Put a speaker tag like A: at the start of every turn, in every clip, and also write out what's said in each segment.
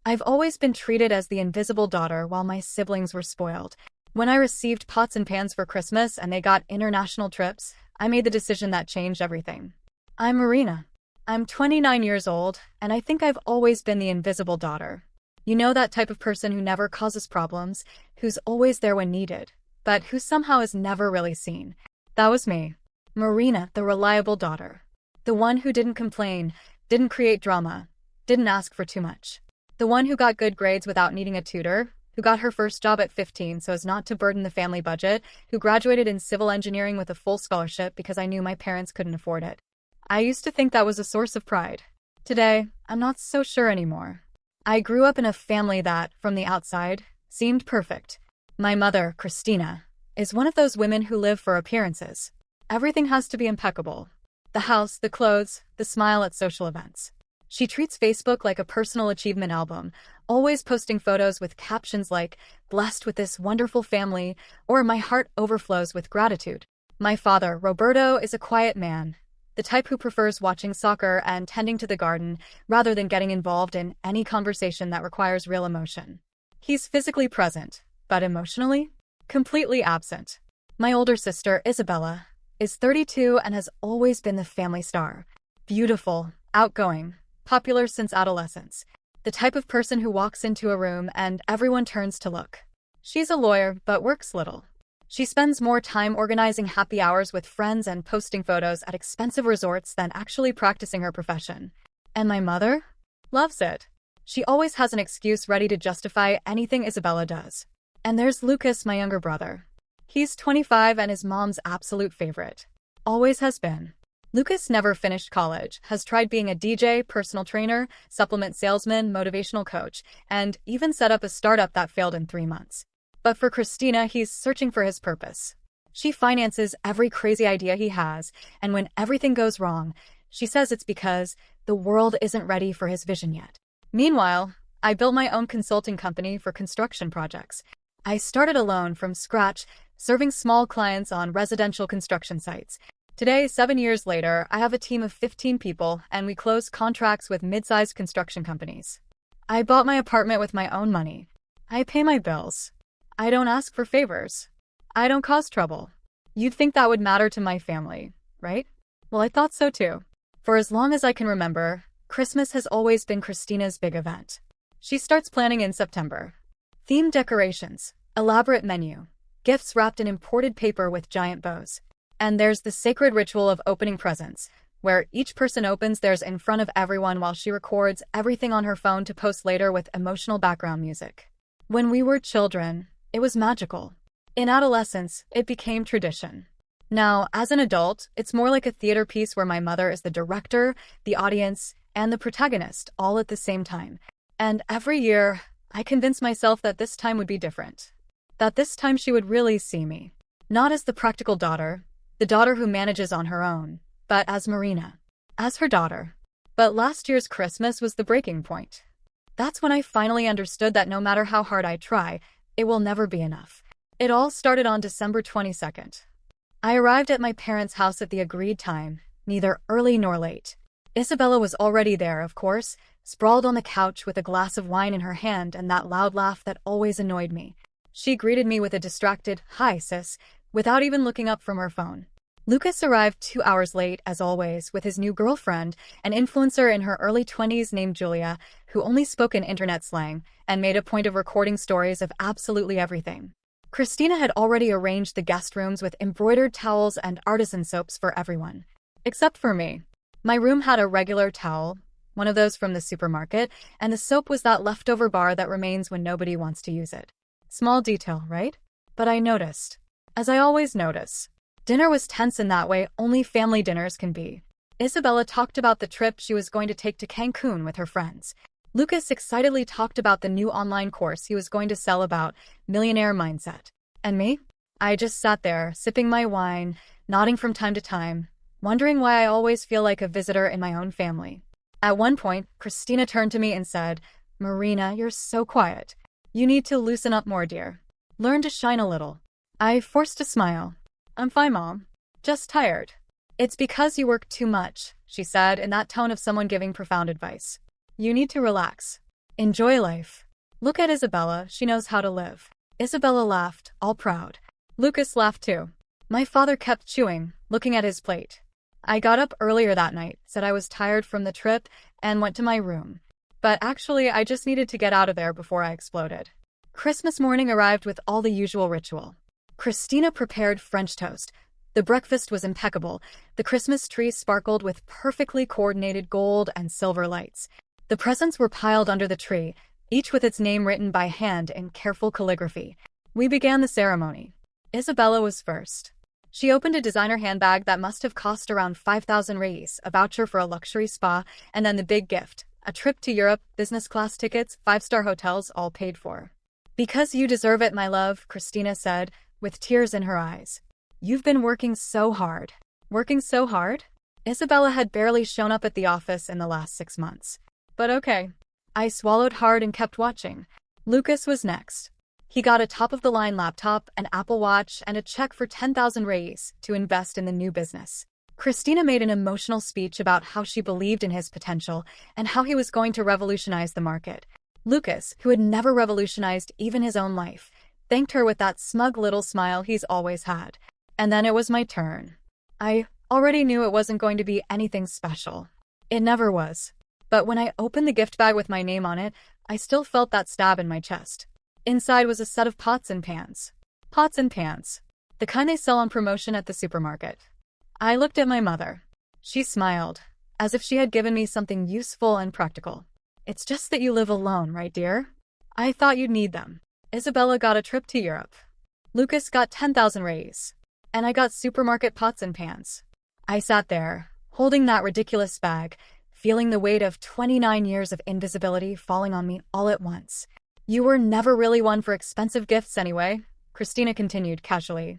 A: I've always been treated as the invisible daughter while my siblings were spoiled. When I received pots and pans for Christmas and they got international trips, I made the decision that changed everything. I'm Marina. I'm 29 years old, and I think I've always been the invisible daughter. You know, that type of person who never causes problems, who's always there when needed, but who somehow is never really seen. That was me. Marina, the reliable daughter. The one who didn't complain, didn't create drama, didn't ask for too much. The one who got good grades without needing a tutor, who got her first job at 15 so as not to burden the family budget, who graduated in civil engineering with a full scholarship because I knew my parents couldn't afford it. I used to think that was a source of pride. Today, I'm not so sure anymore. I grew up in a family that, from the outside, seemed perfect. My mother, Christina, is one of those women who live for appearances. Everything has to be impeccable. The house, the clothes, the smile at social events. She treats Facebook like a personal achievement album, always posting photos with captions like, "Blessed with this wonderful family," or "My heart overflows with gratitude." My father, Roberto, is a quiet man, the type who prefers watching soccer and tending to the garden rather than getting involved in any conversation that requires real emotion. He's physically present, but emotionally, completely absent. My older sister, Isabella, is 32 and has always been the family star. Beautiful, outgoing, popular since adolescence. The type of person who walks into a room and everyone turns to look. She's a lawyer, but works little. She spends more time organizing happy hours with friends and posting photos at expensive resorts than actually practicing her profession. And my mother? Loves it. She always has an excuse ready to justify anything Isabella does. And there's Lucas, my younger brother. He's 25 and his mom's absolute favorite. Always has been. Lucas never finished college, has tried being a DJ, personal trainer, supplement salesman, motivational coach, and even set up a startup that failed in 3 months. But for Christina, he's searching for his purpose. She finances every crazy idea he has, and when everything goes wrong, she says it's because the world isn't ready for his vision yet. Meanwhile, I built my own consulting company for construction projects. I started alone from scratch, serving small clients on residential construction sites. Today, 7 years later, I have a team of 15 people, and we close contracts with mid-sized construction companies. I bought my apartment with my own money. I pay my bills. I don't ask for favors. I don't cause trouble. You'd think that would matter to my family, right? Well, I thought so too. For as long as I can remember, Christmas has always been Christina's big event. She starts planning in September. Themed decorations, elaborate menu, gifts wrapped in imported paper with giant bows. And there's the sacred ritual of opening presents, where each person opens theirs in front of everyone while she records everything on her phone to post later with emotional background music. When we were children, it was magical. In adolescence, it became tradition. Now, as an adult, it's more like a theater piece where my mother is the director, the audience, and the protagonist all at the same time. And every year, I convince myself that this time would be different. That this time she would really see me. Not as the practical daughter, the daughter who manages on her own, but as Marina, as her daughter. But last year's Christmas was the breaking point. That's when I finally understood that no matter how hard I try, it will never be enough. It all started on December 22nd. I arrived at my parents' house at the agreed time, neither early nor late. Isabella was already there, of course, sprawled on the couch with a glass of wine in her hand and that loud laugh that always annoyed me. She greeted me with a distracted, "Hi, sis," without even looking up from her phone. Lucas arrived 2 hours late, as always, with his new girlfriend, an influencer in her early 20s named Julia, who only spoke in internet slang and made a point of recording stories of absolutely everything. Christina had already arranged the guest rooms with embroidered towels and artisan soaps for everyone. Except for me. My room had a regular towel, one of those from the supermarket, and the soap was that leftover bar that remains when nobody wants to use it. Small detail, right? But I noticed. As I always notice. Dinner was tense in that way only family dinners can be. Isabella talked about the trip she was going to take to Cancun with her friends. Lucas excitedly talked about the new online course he was going to sell about millionaire mindset. And me? I just sat there, sipping my wine, nodding from time to time, wondering why I always feel like a visitor in my own family. At one point, Christina turned to me and said, "Marina, you're so quiet. You need to loosen up more, dear. Learn to shine a little." I forced a smile. "I'm fine, Mom. Just tired." "It's because you work too much," she said in that tone of someone giving profound advice. "You need to relax." Enjoy life. Look at Isabella, she knows how to live. Isabella laughed, all proud. Lucas laughed too. My father kept chewing, looking at his plate. I got up earlier that night, said I was tired from the trip, and went to my room. But actually, I just needed to get out of there before I exploded. Christmas morning arrived with all the usual ritual. Christina prepared French toast. The breakfast was impeccable. The Christmas tree sparkled with perfectly coordinated gold and silver lights. The presents were piled under the tree, each with its name written by hand in careful calligraphy. We began the ceremony. Isabella was first. She opened a designer handbag that must have cost around 5,000 reis, a voucher for a luxury spa, and then the big gift, a trip to Europe, business class tickets, 5-star hotels, all paid for. Because you deserve it, my love, Christina said, with tears in her eyes. You've been working so hard. Working so hard? Isabella had barely shown up at the office in the last 6 months. But okay. I swallowed hard and kept watching. Lucas was next. He got a top-of-the-line laptop, an Apple Watch, and a check for 10,000 reis to invest in the new business. Christina made an emotional speech about how she believed in his potential and how he was going to revolutionize the market. Lucas, who had never revolutionized even his own life, thanked her with that smug little smile he's always had. And then it was my turn. I already knew it wasn't going to be anything special. It never was. But when I opened the gift bag with my name on it, I still felt that stab in my chest. Inside was a set of pots and pans. Pots and pans. The kind they sell on promotion at the supermarket. I looked at my mother. She smiled, as if she had given me something useful and practical. It's just that you live alone, right, dear? I thought you'd need them. Isabella got a trip to Europe. Lucas got 10,000 reis. And I got supermarket pots and pans. I sat there, holding that ridiculous bag, feeling the weight of 29 years of invisibility falling on me all at once. You were never really one for expensive gifts anyway, Christina continued casually.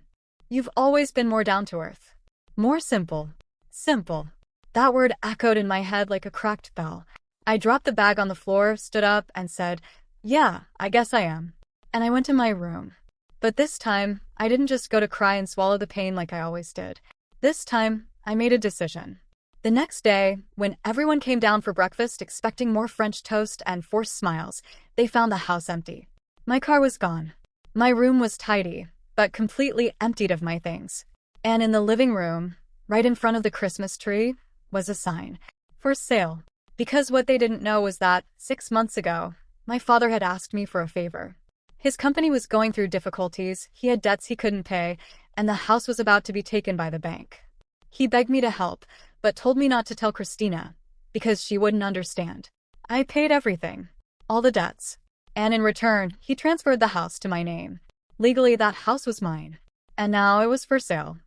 A: You've always been more down to earth. More simple. Simple. That word echoed in my head like a cracked bell. I dropped the bag on the floor, stood up, and said, yeah, I guess I am. And I went to my room. But this time, I didn't just go to cry and swallow the pain like I always did. This time, I made a decision. The next day, when everyone came down for breakfast expecting more French toast and forced smiles, they found the house empty. My car was gone. My room was tidy, but completely emptied of my things. And in the living room, right in front of the Christmas tree, was a sign. For sale. Because what they didn't know was that, 6 months ago, my father had asked me for a favor. His company was going through difficulties, he had debts he couldn't pay, and the house was about to be taken by the bank. He begged me to help, but told me not to tell Christina, because she wouldn't understand. I paid everything. All the debts. And in return, he transferred the house to my name. Legally, that house was mine. And now it was for sale.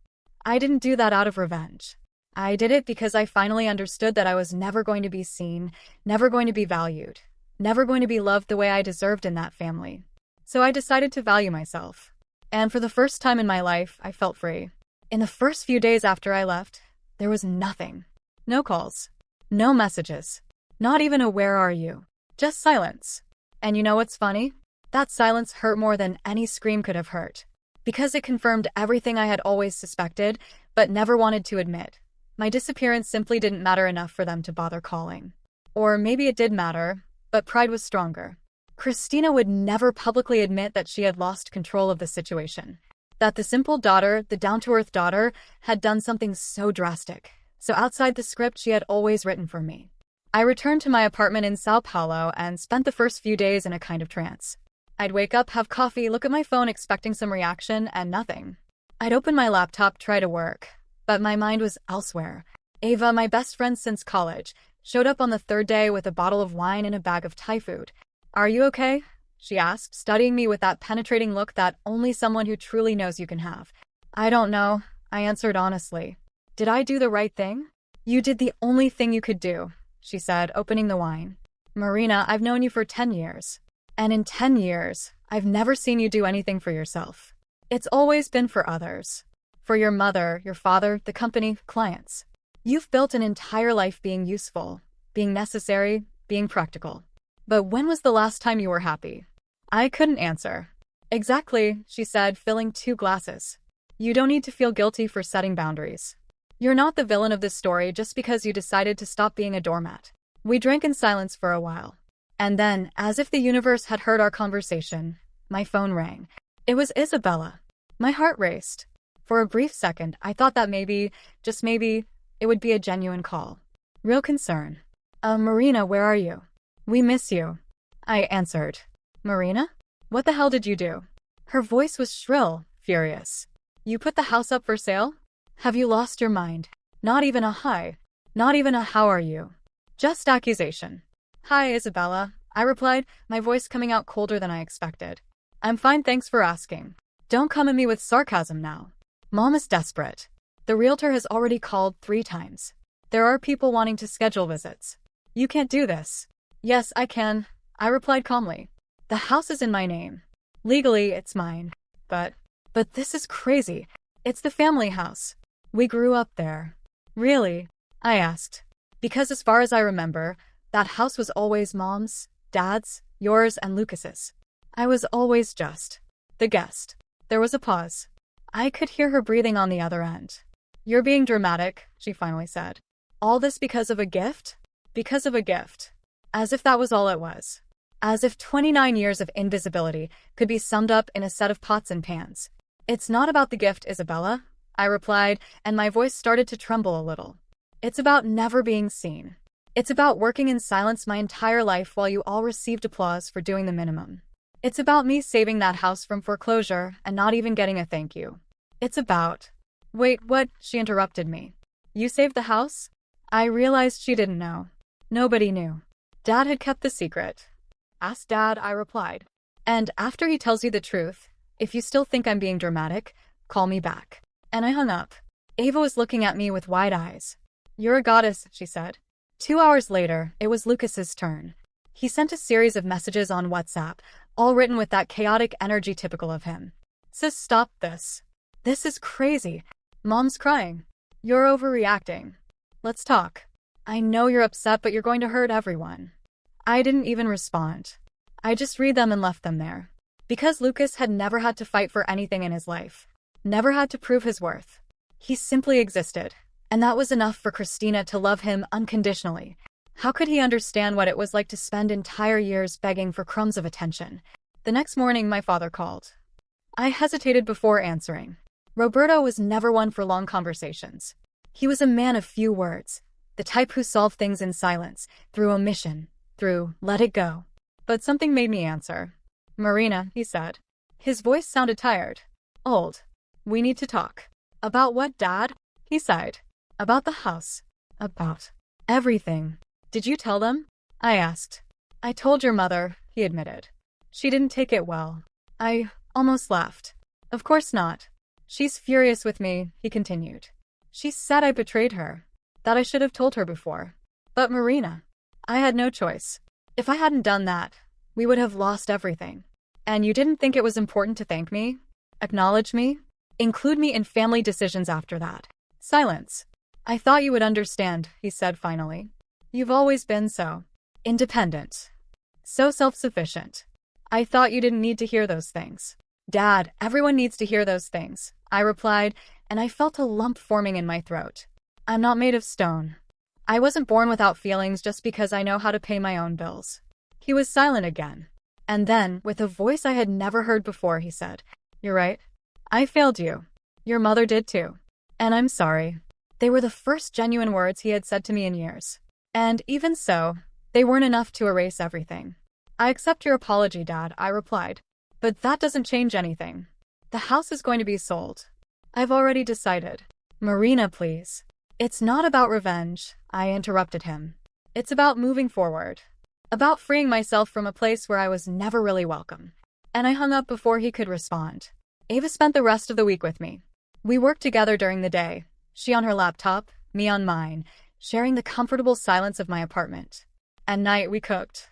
A: I didn't do that out of revenge. I did it because I finally understood that I was never going to be seen, never going to be valued, never going to be loved the way I deserved in that family. So I decided to value myself. And for the first time in my life, I felt free. In the first few days after I left, there was nothing. No calls. No messages. Not even a "where are you?" Just silence. And you know what's funny? That silence hurt more than any scream could have hurt. Because it confirmed everything I had always suspected, but never wanted to admit. My disappearance simply didn't matter enough for them to bother calling. Or maybe it did matter, but pride was stronger. Christina would never publicly admit that she had lost control of the situation. That the simple daughter, the down-to-earth daughter, had done something so drastic, so outside the script she had always written for me. I returned to my apartment in Sao Paulo and spent the first few days in a kind of trance. I'd wake up, have coffee, look at my phone expecting some reaction, and nothing. I'd open my laptop, try to work, but my mind was elsewhere. Ava, my best friend since college, showed up on the third day with a bottle of wine and a bag of Thai food. Are you okay? She asked, studying me with that penetrating look that only someone who truly knows you can have. I don't know, I answered honestly. Did I do the right thing? You did the only thing you could do, she said, opening the wine. Marina, I've known you for 10 years. And in 10 years, I've never seen you do anything for yourself. It's always been for others. For your mother, your father, the company, clients. You've built an entire life being useful, being necessary, being practical. But when was the last time you were happy? I couldn't answer. Exactly, she said, filling 2 glasses. You don't need to feel guilty for setting boundaries. You're not the villain of this story just because you decided to stop being a doormat. We drank in silence for a while. And then, as if the universe had heard our conversation, my phone rang. It was Isabella. My heart raced. For a brief second, I thought that maybe, just maybe, it would be a genuine call. Real concern. Marina, where are you? We miss you. I answered. Marina? What the hell did you do? Her voice was shrill, furious. You put the house up for sale? Have you lost your mind? Not even a hi. Not even a how are you. Just accusation. Hi, Isabella, I replied, my voice coming out colder than I expected. I'm fine, thanks for asking. Don't come at me with sarcasm now. Mom is desperate. The realtor has already called 3 times. There are people wanting to schedule visits. You can't do this. Yes, I can, I replied calmly. The house is in my name. Legally, it's mine. But this is crazy. It's the family house. We grew up there. Really? I asked. Because as far as I remember, that house was always Mom's, Dad's, yours, and Lucas's. I was always just the guest. There was a pause. I could hear her breathing on the other end. You're being dramatic, she finally said. All this because of a gift? Because of a gift. As if that was all it was. As if 29 years of invisibility could be summed up in a set of pots and pans. It's not about the gift, Isabella, I replied, and my voice started to tremble a little. It's about never being seen. It's about working in silence my entire life while you all received applause for doing the minimum. It's about me saving that house from foreclosure and not even getting a thank you. It's about... Wait, what? She interrupted me. You saved the house? I realized she didn't know. Nobody knew. Dad had kept the secret. Ask Dad, I replied. And after he tells you the truth, if you still think I'm being dramatic, call me back. And I hung up. Ava was looking at me with wide eyes. You're a goddess, she said. 2 hours later, it was Lucas's turn. He sent a series of messages on WhatsApp, all written with that chaotic energy typical of him. Sis, stop this. This is crazy. Mom's crying. You're overreacting. Let's talk. I know you're upset, but you're going to hurt everyone. I didn't even respond. I just read them and left them there. Because Lucas had never had to fight for anything in his life. Never had to prove his worth. He simply existed. And that was enough for Christina to love him unconditionally. How could he understand what it was like to spend entire years begging for crumbs of attention? The next morning, my father called. I hesitated before answering. Roberto was never one for long conversations. He was a man of few words, the type who solved things in silence, through omission, through let it go. But something made me answer. Marina, he said. His voice sounded tired. Old. We need to talk. About what, Dad? He sighed. About the house. About everything. Did you tell them? I asked. I told your mother, he admitted. She didn't take it well. I almost laughed. Of course not. She's furious with me, he continued. She said I betrayed her. That I should have told her before. But Marina, I had no choice. If I hadn't done that, we would have lost everything. And you didn't think it was important to thank me? Acknowledge me? Include me in family decisions after that? Silence. I thought you would understand, he said finally. You've always been so independent. So self-sufficient. I thought you didn't need to hear those things. Dad, everyone needs to hear those things, I replied, and I felt a lump forming in my throat. I'm not made of stone. I wasn't born without feelings just because I know how to pay my own bills. He was silent again. And then, with a voice I had never heard before, he said, You're right. I failed you. Your mother did too. And I'm sorry. They were the first genuine words he had said to me in years. And even so, they weren't enough to erase everything. I accept your apology, Dad, I replied. But that doesn't change anything. The house is going to be sold. I've already decided. Marina, please. It's not about revenge, I interrupted him. It's about moving forward. About freeing myself from a place where I was never really welcome. And I hung up before he could respond. Ava spent the rest of the week with me. We worked together during the day, she on her laptop, me on mine, sharing the comfortable silence of my apartment. At night, we cooked.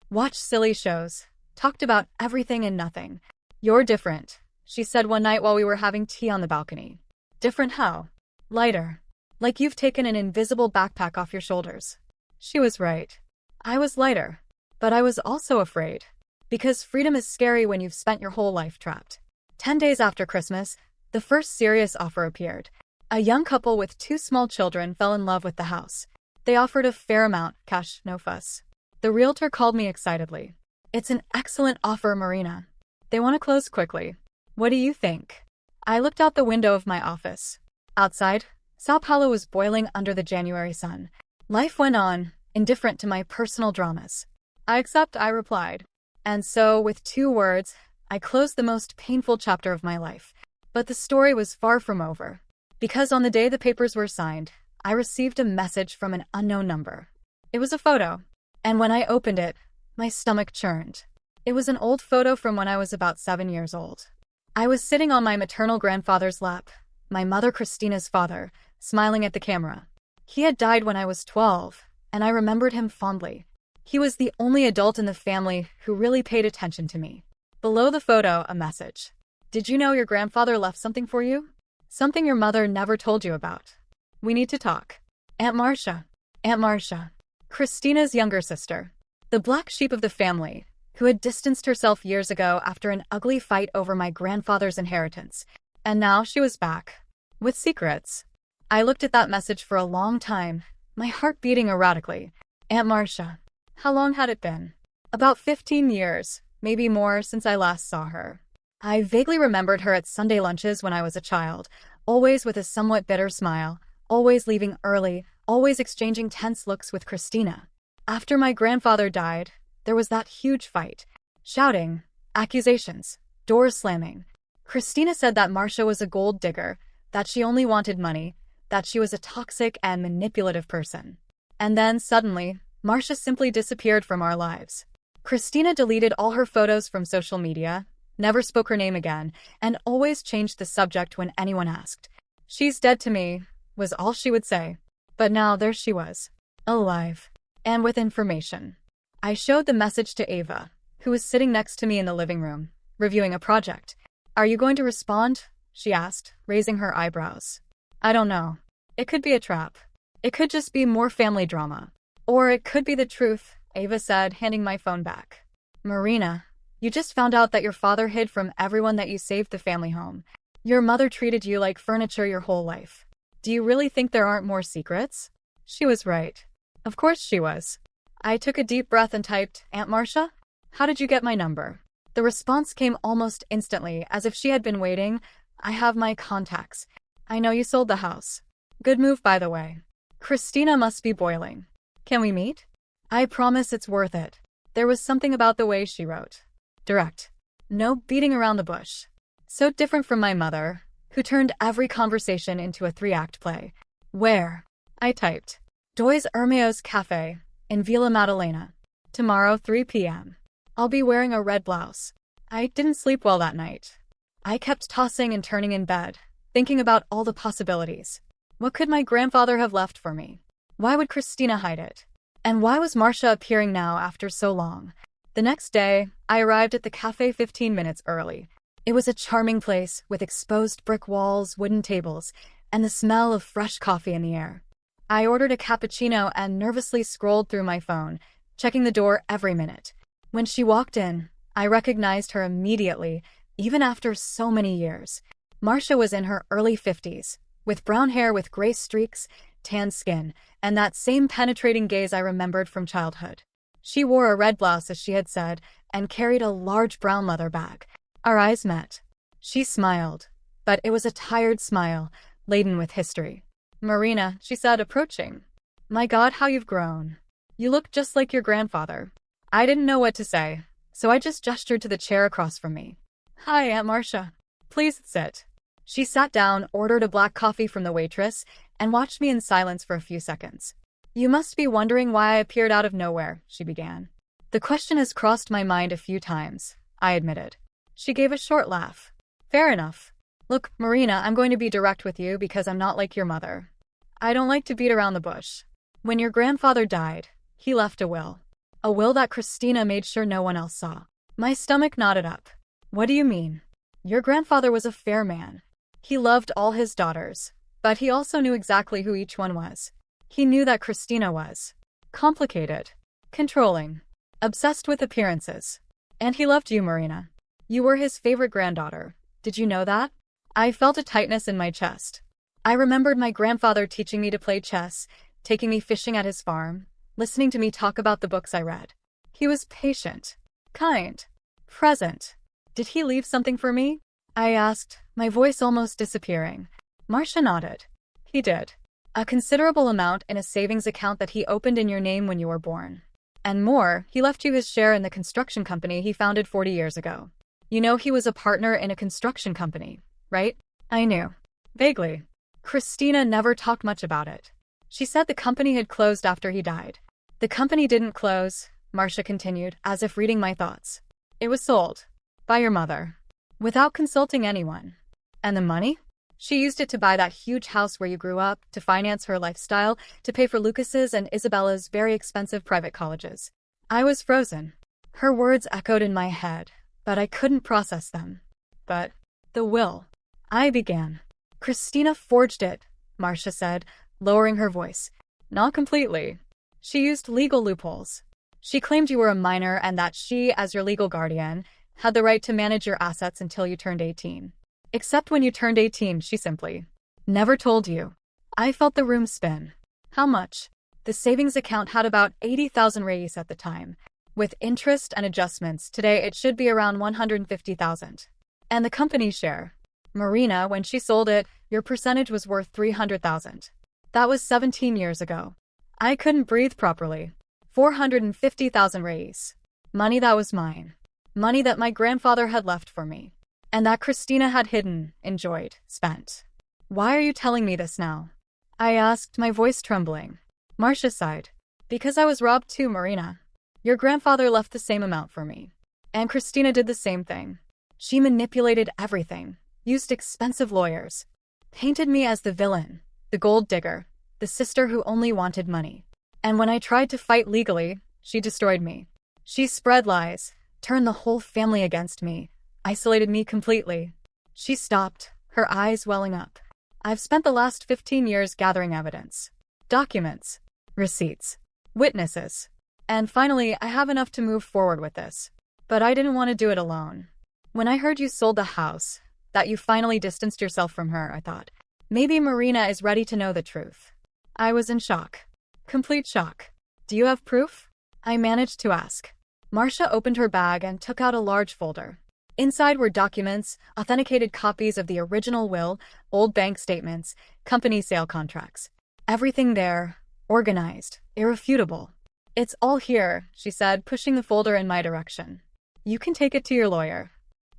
A: Watched silly shows. Talked about everything and nothing. You're different, she said one night while we were having tea on the balcony. Different how? Lighter. Like you've taken an invisible backpack off your shoulders. She was right. I was lighter. But I was also afraid. Because freedom is scary when you've spent your whole life trapped. 10 days after Christmas, the first serious offer appeared. A young couple with 2 small children fell in love with the house. They offered a fair amount, cash, no fuss. The realtor called me excitedly. It's an excellent offer, Marina. They want to close quickly. What do you think? I looked out the window of my office. Outside, Sao Paulo was boiling under the January sun. Life went on, indifferent to my personal dramas. I accept, I replied. And so, with 2 words, I closed the most painful chapter of my life. But the story was far from over. Because on the day the papers were signed, I received a message from an unknown number. It was a photo. And when I opened it, my stomach churned. It was an old photo from when I was about 7 years old. I was sitting on my maternal grandfather's lap, my mother Christina's father, smiling at the camera. He had died when I was 12, and I remembered him fondly. He was the only adult in the family who really paid attention to me. Below the photo, a message. Did you know your grandfather left something for you? Something your mother never told you about. We need to talk. Aunt Marcia. Aunt Marcia. Christina's younger sister. The black sheep of the family, who had distanced herself years ago after an ugly fight over my grandfather's inheritance. And now she was back. With secrets. I looked at that message for a long time, my heart beating erratically. Aunt Marcia. How long had it been? About 15 years, maybe more, since I last saw her. I vaguely remembered her at Sunday lunches when I was a child, always with a somewhat bitter smile, always leaving early, always exchanging tense looks with Christina. After my grandfather died, there was that huge fight. Shouting, accusations, doors slamming. Christina said that Marcia was a gold digger, that she only wanted money, that she was a toxic and manipulative person. And then, suddenly, Marcia simply disappeared from our lives. Christina deleted all her photos from social media, never spoke her name again, and always changed the subject when anyone asked. She's dead to me, was all she would say. But now there she was, alive, and with information. I showed the message to Ava, who was sitting next to me in the living room, reviewing a project. Are you going to respond? She asked, raising her eyebrows. I don't know. It could be a trap. It could just be more family drama. Or it could be the truth, Ava said, handing my phone back. Marina, you just found out that your father hid from everyone that you saved the family home. Your mother treated you like furniture your whole life. Do you really think there aren't more secrets? She was right. Of course she was. I took a deep breath and typed, Aunt Marcia? How did you get my number? The response came almost instantly, as if she had been waiting. I have my contacts. I know you sold the house. Good move, by the way. Christina must be boiling. Can we meet? I promise it's worth it. There was something about the way she wrote. Direct. No beating around the bush. So different from my mother, who turned every conversation into a 3-act play. Where? I typed. Dois Irmãos Cafe, in Vila Madalena. Tomorrow, 3 p.m. I'll be wearing a red blouse. I didn't sleep well that night. I kept tossing and turning in bed, thinking about all the possibilities. What could my grandfather have left for me? Why would Christina hide it? And why was Marcia appearing now after so long? The next day, I arrived at the cafe 15 minutes early. It was a charming place with exposed brick walls, wooden tables, and the smell of fresh coffee in the air. I ordered a cappuccino and nervously scrolled through my phone, checking the door every minute. When she walked in, I recognized her immediately, even after so many years. Marcia was in her early 50s, with brown hair with gray streaks, tan skin, and that same penetrating gaze I remembered from childhood. She wore a red blouse, as she had said, and carried a large brown leather bag. Our eyes met. She smiled, but it was a tired smile, laden with history. Marina, she said, approaching. My God, how you've grown. You look just like your grandfather. I didn't know what to say, so I just gestured to the chair across from me. Hi, Aunt Marcia. Please sit. She sat down, ordered a black coffee from the waitress, and watched me in silence for a few seconds. You must be wondering why I appeared out of nowhere, she began. The question has crossed my mind a few times, I admitted. She gave a short laugh. Fair enough. Look, Marina, I'm going to be direct with you because I'm not like your mother. I don't like to beat around the bush. When your grandfather died, he left a will. A will that Christina made sure no one else saw. My stomach knotted up. What do you mean? Your grandfather was a fair man. He loved all his daughters, but he also knew exactly who each one was. He knew that Christina was complicated, controlling, obsessed with appearances. And he loved you, Marina. You were his favorite granddaughter. Did you know that? I felt a tightness in my chest. I remembered my grandfather teaching me to play chess, taking me fishing at his farm, listening to me talk about the books I read. He was patient, kind, present. Did he leave something for me? I asked, my voice almost disappearing. Marcia nodded. He did. A considerable amount in a savings account that he opened in your name when you were born. And more, he left you his share in the construction company he founded 40 years ago. You know he was a partner in a construction company, right? I knew. Vaguely. Christina never talked much about it. She said the company had closed after he died. The company didn't close, Marcia continued, as if reading my thoughts. It was sold. By your mother. Without consulting anyone. And the money? She used it to buy that huge house where you grew up, to finance her lifestyle, to pay for Lucas's and Isabella's very expensive private colleges. I was frozen. Her words echoed in my head, but I couldn't process them. But the will. I began. Christina forged it, Marcia said, lowering her voice. Not completely. She used legal loopholes. She claimed you were a minor and that she, as your legal guardian, had the right to manage your assets until you turned 18. Except when you turned 18, she simply never told you. I felt the room spin. How much? The savings account had about 80,000 reis at the time. With interest and adjustments, today it should be around 150,000. And the company's share. Marina, when she sold it, your percentage was worth 300,000. That was 17 years ago. I couldn't breathe properly. 450,000 reis. Money that was mine. Money that my grandfather had left for me. And that Christina had hidden, enjoyed, spent. Why are you telling me this now? I asked, my voice trembling. Marcia sighed. Because I was robbed too, Marina. Your grandfather left the same amount for me. And Christina did the same thing. She manipulated everything, used expensive lawyers, painted me as the villain, the gold digger, the sister who only wanted money. And when I tried to fight legally, she destroyed me. She spread lies, turned the whole family against me, isolated me completely. She stopped, her eyes welling up. I've spent the last 15 years gathering evidence. Documents, receipts, witnesses. And finally, I have enough to move forward with this. But I didn't want to do it alone. When I heard you sold the house, that you finally distanced yourself from her, I thought, maybe Marina is ready to know the truth. I was in shock. Complete shock. Do you have proof? I managed to ask. Marcia opened her bag and took out a large folder. Inside were documents, authenticated copies of the original will, old bank statements, company sale contracts. Everything there, organized, irrefutable. It's all here, she said, pushing the folder in my direction. You can take it to your lawyer.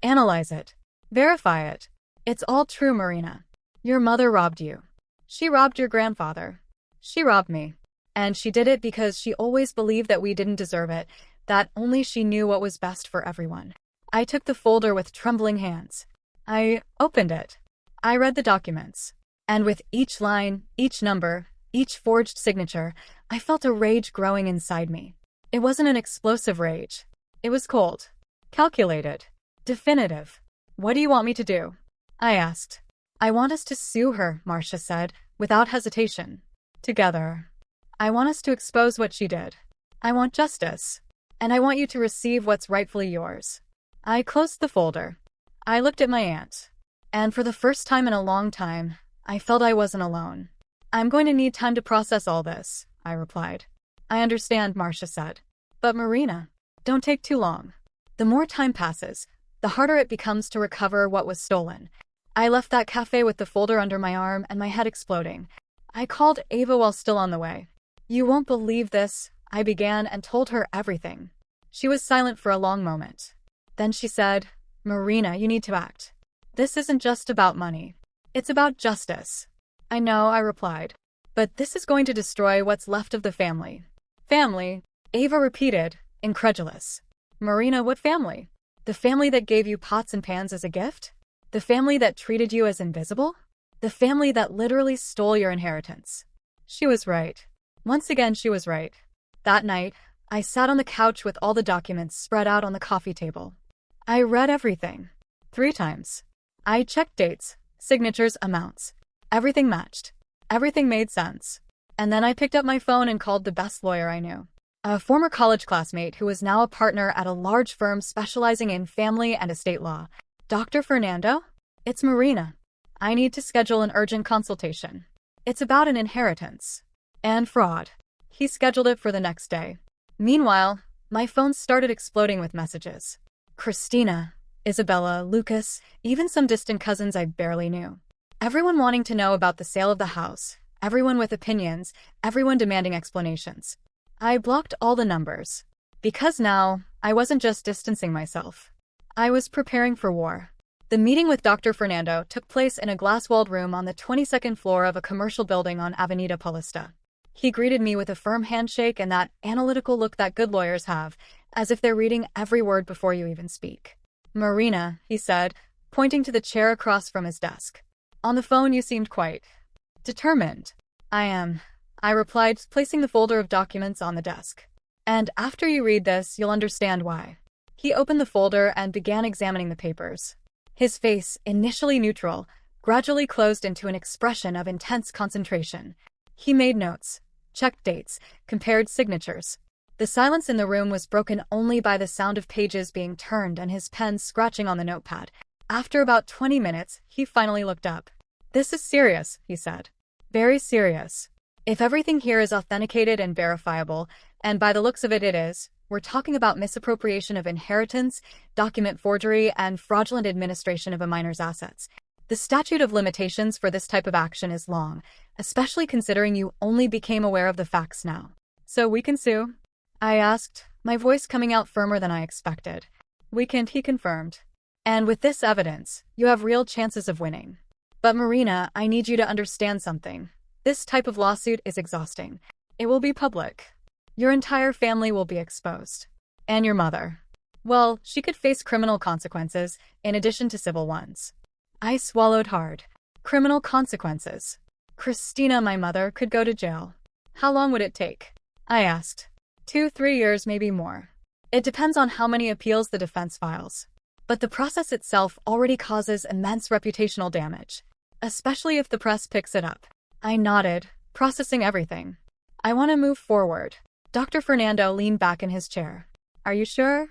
A: Analyze it. Verify it. It's all true, Marina. Your mother robbed you. She robbed your grandfather. She robbed me. And she did it because she always believed that we didn't deserve it, that only she knew what was best for everyone. I took the folder with trembling hands. I opened it. I read the documents. And with each line, each number, each forged signature, I felt a rage growing inside me. It wasn't an explosive rage. It was cold, calculated, definitive. What do you want me to do? I asked. I want us to sue her, Marcia said, without hesitation. Together. I want us to expose what she did. I want justice. And I want you to receive what's rightfully yours. I closed the folder. I looked at my aunt. And for the first time in a long time, I felt I wasn't alone. I'm going to need time to process all this, I replied. I understand, Marcia said. But Marina, don't take too long. The more time passes, the harder it becomes to recover what was stolen. I left that cafe with the folder under my arm and my head exploding. I called Ava while still on the way. You won't believe this, I began and told her everything. She was silent for a long moment. Then she said, Marina, you need to act. This isn't just about money. It's about justice. I know, I replied. But this is going to destroy what's left of the family. Family? Ava repeated, incredulous. Marina, what family? The family that gave you pots and pans as a gift? The family that treated you as invisible? The family that literally stole your inheritance. She was right. Once again, she was right. That night, I sat on the couch with all the documents spread out on the coffee table. I read everything. 3 times. I checked dates, signatures, amounts. Everything matched. Everything made sense. And then I picked up my phone and called the best lawyer I knew. A former college classmate who is now a partner at a large firm specializing in family and estate law. Dr. Fernando? It's Marina. I need to schedule an urgent consultation. It's about an inheritance. And fraud. He scheduled it for the next day. Meanwhile, my phone started exploding with messages. Christina, Isabella, Lucas, even some distant cousins I barely knew. Everyone wanting to know about the sale of the house, everyone with opinions, everyone demanding explanations. I blocked all the numbers. Because now, I wasn't just distancing myself. I was preparing for war. The meeting with Dr. Fernando took place in a glass-walled room on the 22nd floor of a commercial building on Avenida Paulista. He greeted me with a firm handshake and that analytical look that good lawyers have, as if they're reading every word before you even speak. Marina, he said, pointing to the chair across from his desk. On the phone you seemed quite determined. I am, I replied, placing the folder of documents on the desk. And after you read this, you'll understand why. He opened the folder and began examining the papers. His face, initially neutral, gradually closed into an expression of intense concentration. He made notes, checked dates, compared signatures. The silence in the room was broken only by the sound of pages being turned and his pen scratching on the notepad. After about 20 minutes, he finally looked up. "This is serious," he said. "Very serious. If everything here is authenticated and verifiable, and by the looks of it is, we're talking about misappropriation of inheritance, document forgery, and fraudulent administration of a minor's assets. The statute of limitations for this type of action is long, especially considering you only became aware of the facts now. So we can sue?" I asked, my voice coming out firmer than I expected. "We can," he confirmed. "And with this evidence, you have real chances of winning. But Marina, I need you to understand something. This type of lawsuit is exhausting. It will be public. Your entire family will be exposed. And your mother. Well, she could face criminal consequences, in addition to civil ones." I swallowed hard. Criminal consequences. Christina, my mother, could go to jail. "How long would it take?" I asked. 2-3 years, maybe more. It depends on how many appeals the defense files. But the process itself already causes immense reputational damage, especially if the press picks it up. I nodded, processing everything. "I want to move forward." Dr. Fernando leaned back in his chair. "Are you sure?"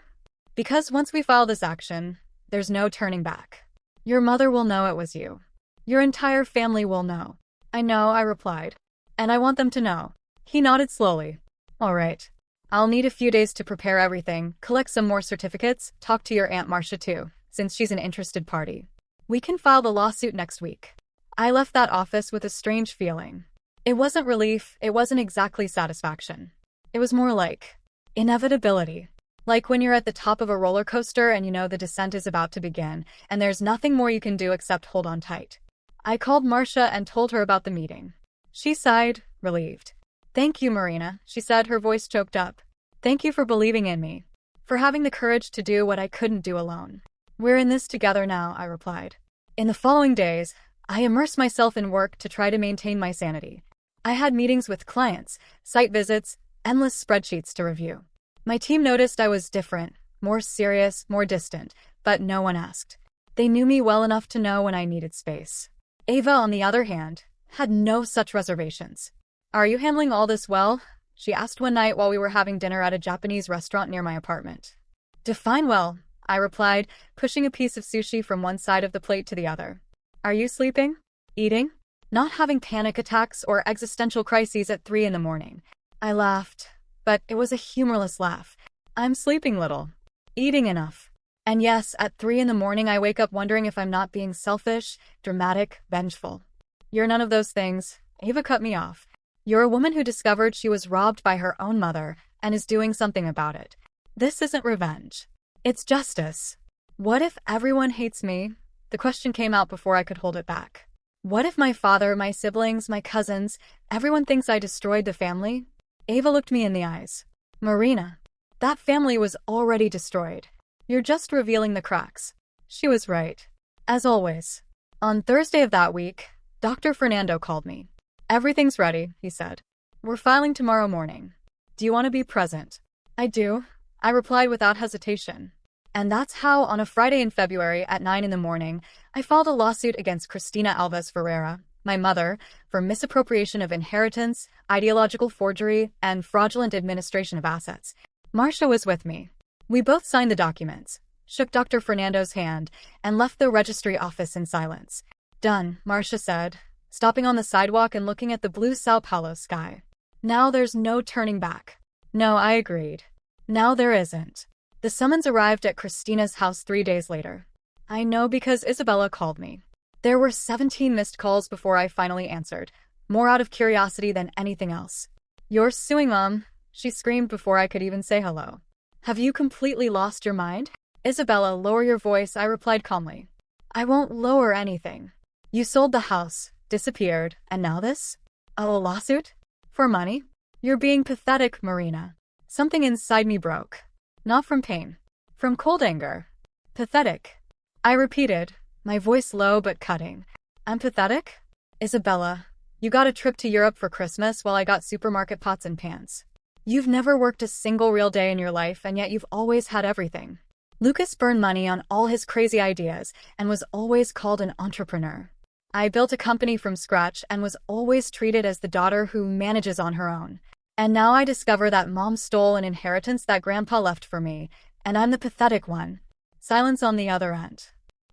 A: "Because once we file this action, there's no turning back. Your mother will know it was you. Your entire family will know." "I know," I replied. "And I want them to know." He nodded slowly. "All right. I'll need a few days to prepare everything, collect some more certificates, talk to your Aunt Marcia too, since she's an interested party. We can file the lawsuit next week." I left that office with a strange feeling. It wasn't relief, it wasn't exactly satisfaction. It was more like inevitability. Like when you're at the top of a roller coaster and you know the descent is about to begin, and there's nothing more you can do except hold on tight. I called Marcia and told her about the meeting. She sighed, relieved. "Thank you, Marina," she said, her voice choked up. "Thank you for believing in me. For having the courage to do what I couldn't do alone." "We're in this together now," I replied. In the following days, I immersed myself in work to try to maintain my sanity. I had meetings with clients, site visits, endless spreadsheets to review. My team noticed I was different, more serious, more distant, but no one asked. They knew me well enough to know when I needed space. Ava, on the other hand, had no such reservations. "Are you handling all this well?" she asked one night while we were having dinner at a Japanese restaurant near my apartment. "Define well," I replied, pushing a piece of sushi from one side of the plate to the other. "Are you sleeping? Eating? Not having panic attacks or existential crises at 3 in the morning?" I laughed, but it was a humorless laugh. "I'm sleeping little. Eating enough. And yes, at 3 in the morning I wake up wondering if I'm not being selfish, dramatic, vengeful." "You're none of those things," Ava cut me off. "You're a woman who discovered she was robbed by her own mother and is doing something about it. This isn't revenge. It's justice." "What if everyone hates me?" The question came out before I could hold it back. "What if my father, my siblings, my cousins, everyone thinks I destroyed the family?" Ava looked me in the eyes. "Marina, that family was already destroyed. You're just revealing the cracks." She was right. As always. On Thursday of that week, Dr. Fernando called me. "Everything's ready," he said. "We're filing tomorrow morning. Do you want to be present?" "I do," I replied without hesitation. And that's how, on a Friday in February at 9 in the morning, I filed a lawsuit against Cristina Alves Ferreira, my mother, for misappropriation of inheritance, ideological forgery, and fraudulent administration of assets. Marcia was with me. We both signed the documents, shook Dr. Fernando's hand, and left the registry office in silence. "Done," Marcia said, stopping on the sidewalk and looking at the blue Sao Paulo sky. Now there's no turning back. No, I agreed. Now there isn't. The summons arrived at Christina's house 3 days later. I know because Isabella called me. There were 17 missed calls before I finally answered, more out of curiosity than anything else. "You're suing Mom," she screamed before I could even say hello. "Have you completely lost your mind?" "Isabella, lower your voice," I replied calmly. "I won't lower anything. You sold the house, disappeared, and now this? A lawsuit? For money? You're being pathetic, Marina." Something inside me broke. Not from pain. From cold anger. "Pathetic," I repeated, my voice low but cutting. "I'm pathetic? Isabella, you got a trip to Europe for Christmas while I got supermarket pots and pans. You've never worked a single real day in your life, and yet you've always had everything. Lucas burned money on all his crazy ideas and was always called an entrepreneur. I built a company from scratch and was always treated as the daughter who manages on her own. And now I discover that Mom stole an inheritance that Grandpa left for me, and I'm the pathetic one." Silence on the other end.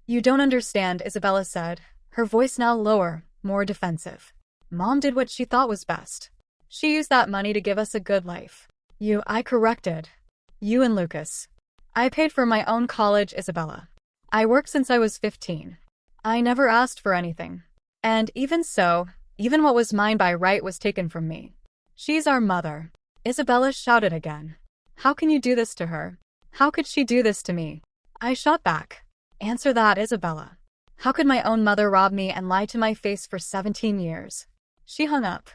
A: "You don't understand," Isabella said, her voice now lower, more defensive. "Mom did what she thought was best. She used that money to give us a good life. I corrected. You and Lucas. I paid for my own college, Isabella. I worked since I was 15. I never asked for anything. And even so, even what was mine by right was taken from me. She's our mother." Isabella shouted again. "How can you do this to her? How could she do this to me?" I shot back. "Answer that, Isabella. How could my own mother rob me and lie to my face for 17 years? She hung up.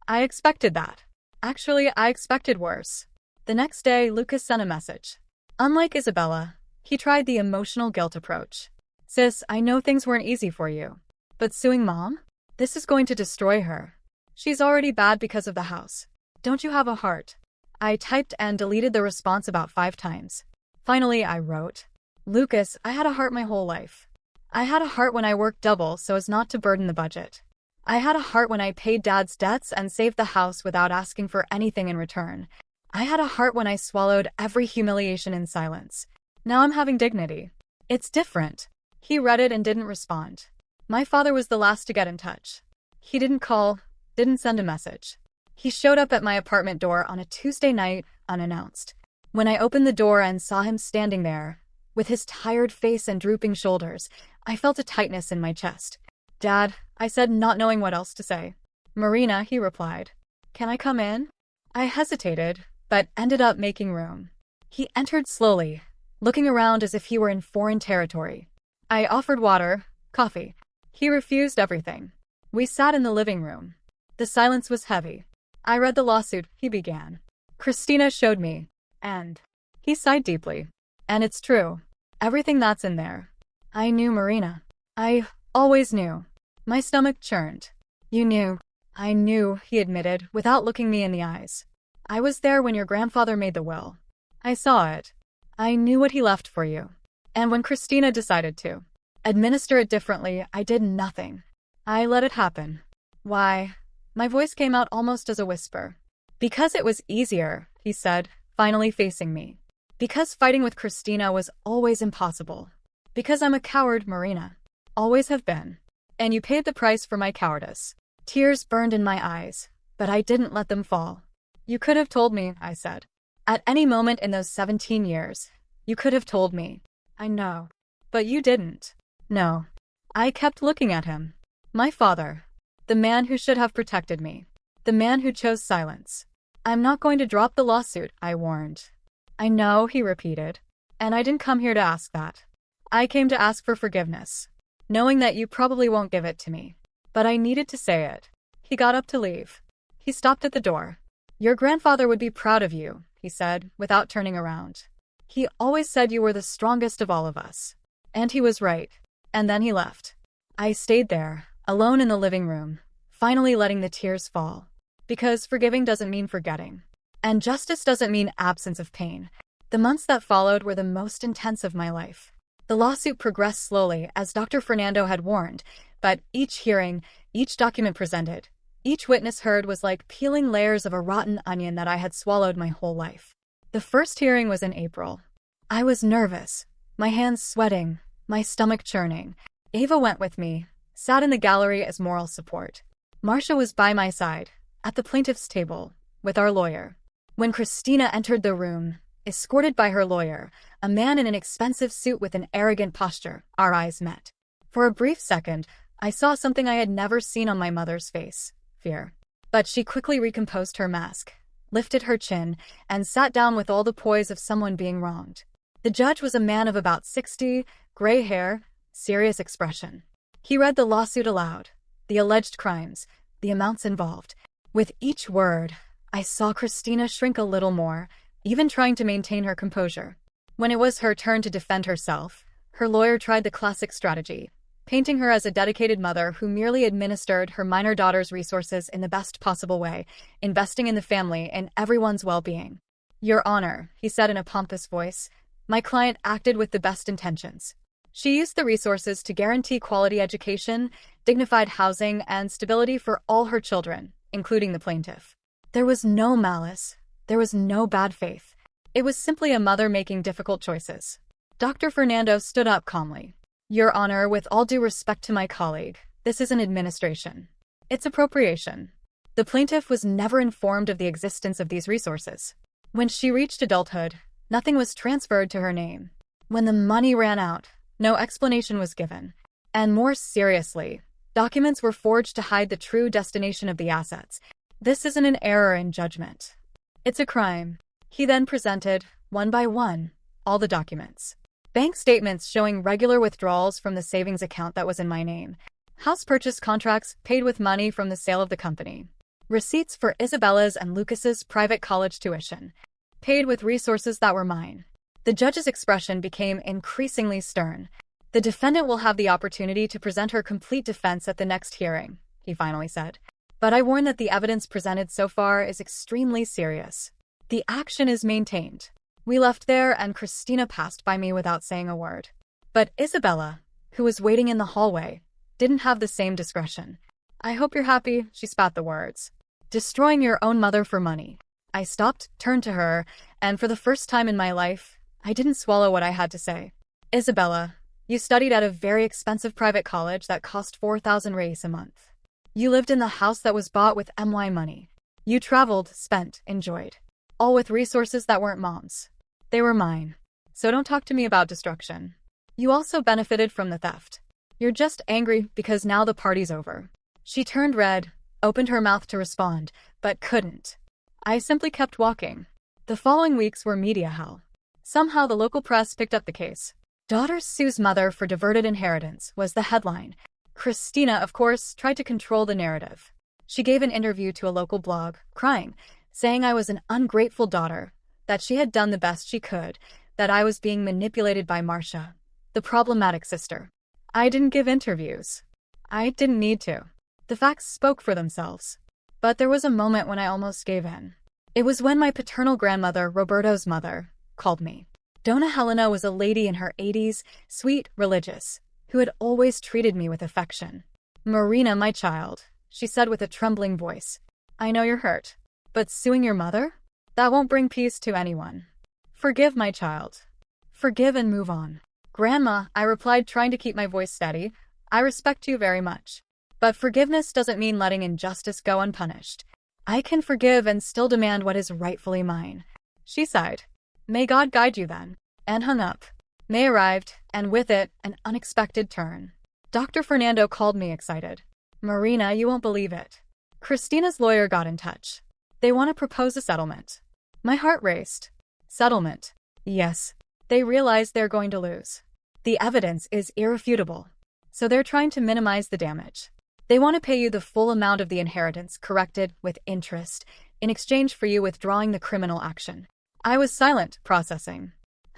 A: I expected that. Actually, I expected worse. The next day, Lucas sent a message. Unlike Isabella, he tried the emotional guilt approach. "Sis, I know things weren't easy for you. But suing Mom? This is going to destroy her. She's already bad because of the house. Don't you have a heart?" I typed and deleted the response about 5 times. Finally, I wrote, "Lucas, I had a heart my whole life. I had a heart when I worked double so as not to burden the budget. I had a heart when I paid Dad's debts and saved the house without asking for anything in return. I had a heart when I swallowed every humiliation in silence. Now I'm having dignity. It's different." He read it and didn't respond. My father was the last to get in touch. He didn't call, didn't send a message. He showed up at my apartment door on a Tuesday night, unannounced. When I opened the door and saw him standing there, with his tired face and drooping shoulders, I felt a tightness in my chest. "Dad," I said, not knowing what else to say. "Marina," he replied. "Can I come in?" I hesitated, but ended up making room. He entered slowly, looking around as if he were in foreign territory. I offered water, coffee. He refused everything. We sat in the living room. The silence was heavy. "I read the lawsuit," he began. "Christina showed me. And..." He sighed deeply. "And it's true. Everything that's in there. I knew, Marina. I always knew." My stomach churned. "You knew." "I knew," he admitted, without looking me in the eyes. "I was there when your grandfather made the will. I saw it. I knew what he left for you. And when Christina decided to administer it differently, I did nothing. I let it happen." "Why?" My voice came out almost as a whisper. "Because it was easier," he said, finally facing me. "Because fighting with Christina was always impossible. Because I'm a coward, Marina. Always have been. And you paid the price for my cowardice." Tears burned in my eyes, but I didn't let them fall. "You could have told me," I said. "At any moment in those 17 years, you could have told me." "I know. But you didn't." "No." I kept looking at him. My father. The man who should have protected me. The man who chose silence. "I'm not going to drop the lawsuit," I warned. "I know," he repeated. "And I didn't come here to ask that. I came to ask for forgiveness, knowing that you probably won't give it to me. But I needed to say it." He got up to leave. He stopped at the door. "Your grandfather would be proud of you," he said, without turning around. "He always said you were the strongest of all of us." And he was right. And then he left. I stayed there, alone in the living room, finally letting the tears fall. Because forgiving doesn't mean forgetting. And justice doesn't mean absence of pain. The months that followed were the most intense of my life. The lawsuit progressed slowly, as Dr. Fernando had warned, but each hearing, each document presented, each witness heard was like peeling layers of a rotten onion that I had swallowed my whole life. The first hearing was in April. I was nervous, my hands sweating, my stomach churning. Ava went with me, sat in the gallery as moral support. Marcia was by my side, at the plaintiff's table, with our lawyer. When Christina entered the room, escorted by her lawyer, a man in an expensive suit with an arrogant posture, our eyes met. For a brief second, I saw something I had never seen on my mother's face: fear. But she quickly recomposed her mask, lifted her chin, and sat down with all the poise of someone being wronged. The judge was a man of about 60, gray hair, serious expression. He read the lawsuit aloud, the alleged crimes, the amounts involved. With each word, I saw Christina shrink a little more, even trying to maintain her composure. When it was her turn to defend herself, her lawyer tried the classic strategy, painting her as a dedicated mother who merely administered her minor daughter's resources in the best possible way, investing in the family and everyone's well-being. "Your Honor," he said in a pompous voice, "my client acted with the best intentions. She used the resources to guarantee quality education, dignified housing, and stability for all her children, including the plaintiff. There was no malice. There was no bad faith. It was simply a mother making difficult choices." Dr. Fernando stood up calmly. "Your Honor, with all due respect to my colleague, this isn't administration. It's appropriation. The plaintiff was never informed of the existence of these resources. When she reached adulthood, nothing was transferred to her name. When the money ran out, no explanation was given. And more seriously, documents were forged to hide the true destination of the assets. This isn't an error in judgment. It's a crime." He then presented, one by one, all the documents. Bank statements showing regular withdrawals from the savings account that was in my name. House purchase contracts paid with money from the sale of the company. Receipts for Isabella's and Lucas's private college tuition, paid with resources that were mine. The judge's expression became increasingly stern. "The defendant will have the opportunity to present her complete defense at the next hearing," he finally said. "But I warn that the evidence presented so far is extremely serious. The action is maintained." We left there and Christina passed by me without saying a word. But Isabella, who was waiting in the hallway, didn't have the same discretion. "I hope you're happy," she spat the words. "Destroying your own mother for money." I stopped, turned to her, and for the first time in my life, I didn't swallow what I had to say. "Isabella, you studied at a very expensive private college that cost 4,000 reis a month. You lived in the house that was bought with MY money. You traveled, spent, enjoyed. All with resources that weren't mom's. They were mine. So don't talk to me about destruction. You also benefited from the theft. You're just angry because now the party's over." She turned red, opened her mouth to respond, but couldn't. I simply kept walking. The following weeks were media hell. Somehow the local press picked up the case. "Daughter sues mother for diverted inheritance" was the headline. Christina, of course, tried to control the narrative. She gave an interview to a local blog, crying, saying I was an ungrateful daughter, that she had done the best she could, that I was being manipulated by Marcia, the problematic sister. I didn't give interviews. I didn't need to. The facts spoke for themselves. But there was a moment when I almost gave in. It was when my paternal grandmother, Roberto's mother, called me. Donna Helena was a lady in her 80s, sweet, religious, who had always treated me with affection. "Marina, my child," she said with a trembling voice, "I know you're hurt. But suing your mother? That won't bring peace to anyone. Forgive, my child. Forgive and move on." "Grandma," I replied, trying to keep my voice steady, "I respect you very much. But forgiveness doesn't mean letting injustice go unpunished. I can forgive and still demand what is rightfully mine." She sighed. "May God guide you then," and hung up. May arrived, and with it, an unexpected turn. Dr. Fernando called me excited. "Marina, you won't believe it. Christina's lawyer got in touch. They want to propose a settlement." My heart raced. Settlement. Yes. They realize they're going to lose. The evidence is irrefutable. So they're trying to minimize the damage. They want to pay you the full amount of the inheritance, corrected with interest, in exchange for you withdrawing the criminal action. I was silent, processing.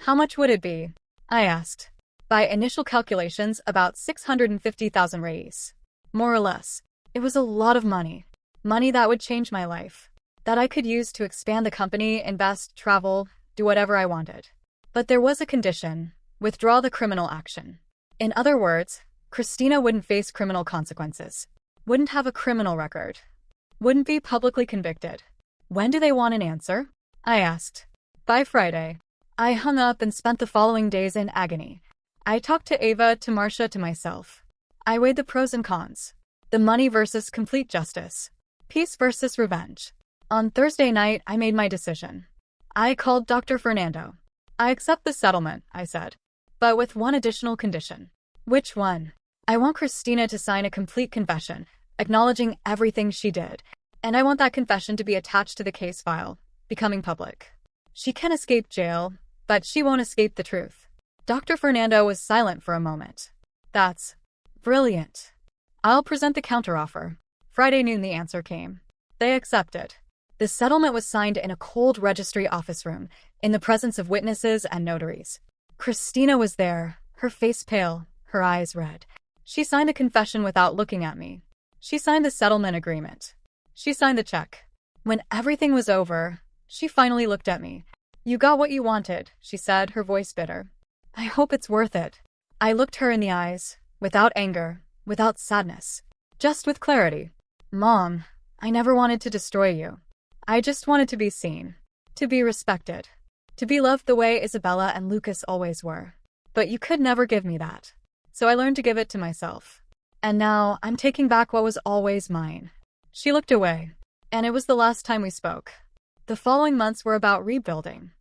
A: "How much would it be?" I asked. "By initial calculations, about 650,000 reis. More or less. It was a lot of money. Money that would change my life. That I could use to expand the company, invest, travel, do whatever I wanted. But there was a condition: withdraw the criminal action. In other words, Christina wouldn't face criminal consequences. Wouldn't have a criminal record. Wouldn't be publicly convicted." "When do they want an answer?" I asked. "By Friday." I hung up and spent the following days in agony. I talked to Ava, to Marcia, to myself. I weighed the pros and cons. The money versus complete justice. Peace versus revenge. On Thursday night, I made my decision. I called Dr. Fernando. I accept the settlement, I said, but with one additional condition. Which one? I want Christina to sign a complete confession, acknowledging everything she did, and I want that confession to be attached to the case file, becoming public. She can escape jail, but she won't escape the truth. Dr. Fernando was silent for a moment. That's brilliant. I'll present the counteroffer. Friday noon the answer came. They accepted. The settlement was signed in a cold registry office room, in the presence of witnesses and notaries. Christina was there, her face pale, her eyes red. She signed the confession without looking at me. She signed the settlement agreement. She signed the check. When everything was over, she finally looked at me. You got what you wanted, she said, her voice bitter. I hope it's worth it. I looked her in the eyes, without anger, without sadness, just with clarity. Mom, I never wanted to destroy you. I just wanted to be seen, to be respected, to be loved the way Isabella and Lucas always were. But you could never give me that. So I learned to give it to myself. And now I'm taking back what was always mine. She looked away, and it was the last time we spoke. The following months were about rebuilding.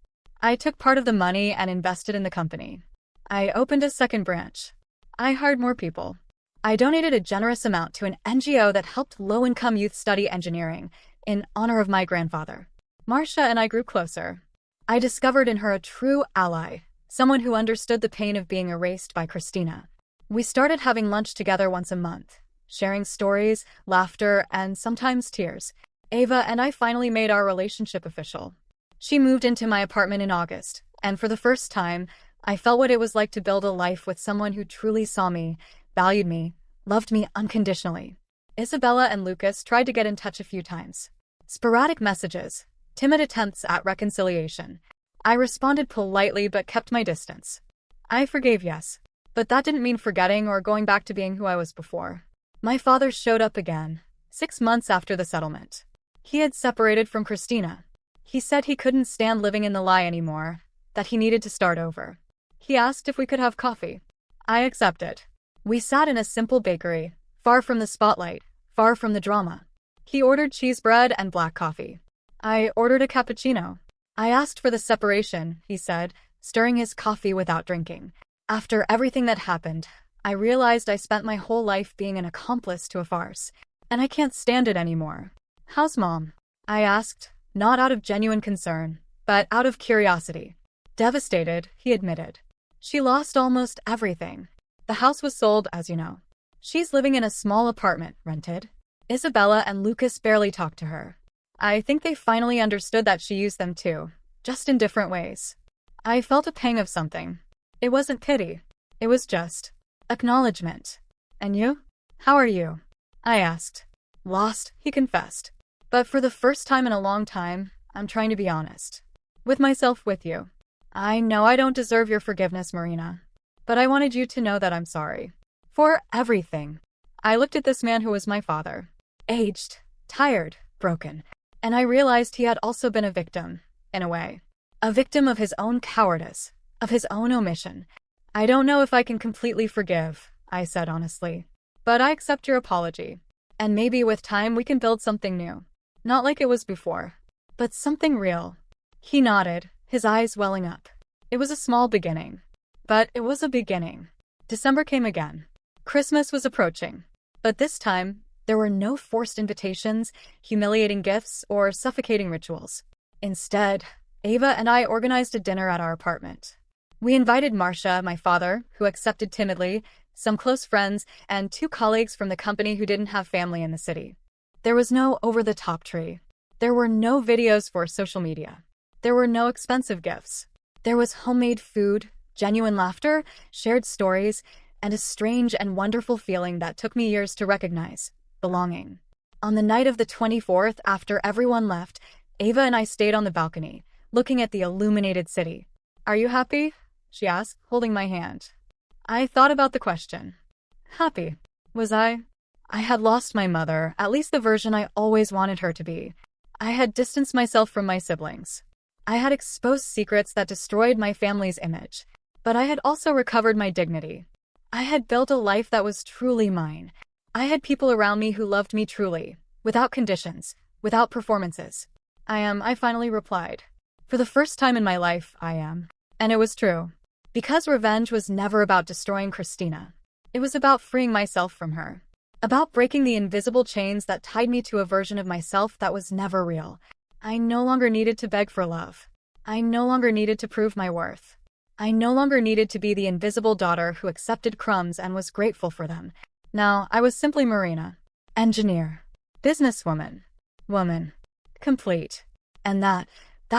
A: I took part of the money and invested in the company. I opened a second branch. I hired more people. I donated a generous amount to an NGO that helped low-income youth study engineering, in honor of my grandfather. Marcia and I grew closer. I discovered in her a true ally, someone who understood the pain of being erased by Christina. We started having lunch together once a month, sharing stories, laughter, and sometimes tears. Ava and I finally made our relationship official. She moved into my apartment in August, and for the first time, I felt what it was like to build a life with someone who truly saw me, valued me, loved me unconditionally. Isabella and Lucas tried to get in touch a few times. Sporadic messages, timid attempts at reconciliation. I responded politely but kept my distance. I forgave, yes, but that didn't mean forgetting or going back to being who I was before. My father showed up again, 6 months after the settlement. He had separated from Christina. He said he couldn't stand living in the lie anymore, that he needed to start over. He asked if we could have coffee. I accepted. We sat in a simple bakery, far from the spotlight, far from the drama. He ordered cheese bread and black coffee. I ordered a cappuccino. I asked for the separation, he said, stirring his coffee without drinking. After everything that happened, I realized I spent my whole life being an accomplice to a farce, and I can't stand it anymore. How's Mom? I asked, not out of genuine concern, but out of curiosity. Devastated, he admitted. She lost almost everything. The house was sold, as you know. She's living in a small apartment, rented. Isabella and Lucas barely talked to her. I think they finally understood that she used them too, just in different ways. I felt a pang of something. It wasn't pity. It was just acknowledgement. And you? How are you? I asked. Lost, he confessed. But for the first time in a long time, I'm trying to be honest. With myself, with you. I know I don't deserve your forgiveness, Marina. But I wanted you to know that I'm sorry. For everything. I looked at this man who was my father. Aged, tired, broken. And I realized he had also been a victim, in a way. A victim of his own cowardice, of his own omission. I don't know if I can completely forgive, I said honestly. But I accept your apology. And maybe with time we can build something new. Not like it was before, but something real. He nodded, his eyes welling up. It was a small beginning. But it was a beginning. December came again. Christmas was approaching. But this time, there were no forced invitations, humiliating gifts, or suffocating rituals. Instead, Ava and I organized a dinner at our apartment. We invited Marcia, my father, who accepted timidly, some close friends, and 2 colleagues from the company who didn't have family in the city. There was no over-the-top tree. There were no videos for social media. There were no expensive gifts. There was homemade food, genuine laughter, shared stories, and a strange and wonderful feeling that took me years to recognize. Belonging. On the night of the 24th, after everyone left, Ava and I stayed on the balcony, looking at the illuminated city. Are you happy? She asked, holding my hand. I thought about the question. Happy. Was I? I had lost my mother, at least the version I always wanted her to be. I had distanced myself from my siblings. I had exposed secrets that destroyed my family's image. But I had also recovered my dignity. I had built a life that was truly mine. I had people around me who loved me truly, without conditions, without performances. I finally replied. For the first time in my life, I am. And it was true. Because revenge was never about destroying Christina. It was about freeing myself from her. About breaking the invisible chains that tied me to a version of myself that was never real. I no longer needed to beg for love. I no longer needed to prove my worth. I no longer needed to be the invisible daughter who accepted crumbs and was grateful for them. Now, I was simply Marina. Engineer. Businesswoman. Woman. Complete. And that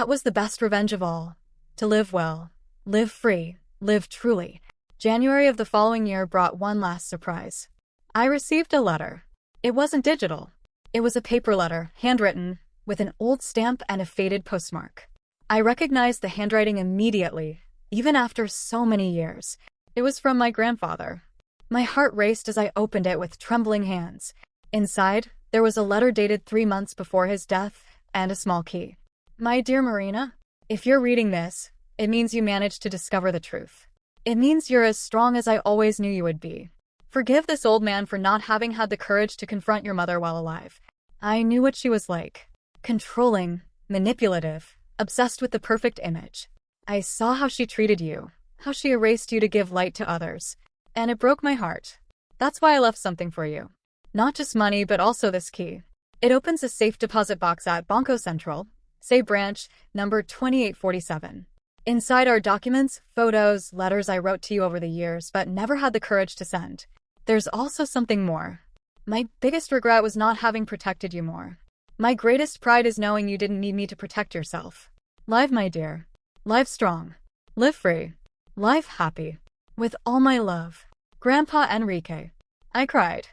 A: was the best revenge of all. To live well. Live free. Live truly. January of the following year brought one last surprise. I received a letter. It wasn't digital. It was a paper letter, handwritten, with an old stamp and a faded postmark. I recognized the handwriting immediately, even after so many years. It was from my grandfather. My heart raced as I opened it with trembling hands. Inside, there was a letter dated 3 months before his death, and a small key. My dear Marina, if you're reading this, it means you managed to discover the truth. It means you're as strong as I always knew you would be. Forgive this old man for not having had the courage to confront your mother while alive. I knew what she was like. Controlling, manipulative, obsessed with the perfect image. I saw how she treated you, how she erased you to give light to others. And it broke my heart. That's why I left something for you. Not just money, but also this key. It opens a safe deposit box at Banco Central, say branch, number 2847. Inside are documents, photos, letters I wrote to you over the years, but never had the courage to send. There's also something more. My biggest regret was not having protected you more. My greatest pride is knowing you didn't need me to protect yourself. Live, my dear. Live strong. Live free. Live happy. With all my love. Grandpa Enrique. I cried.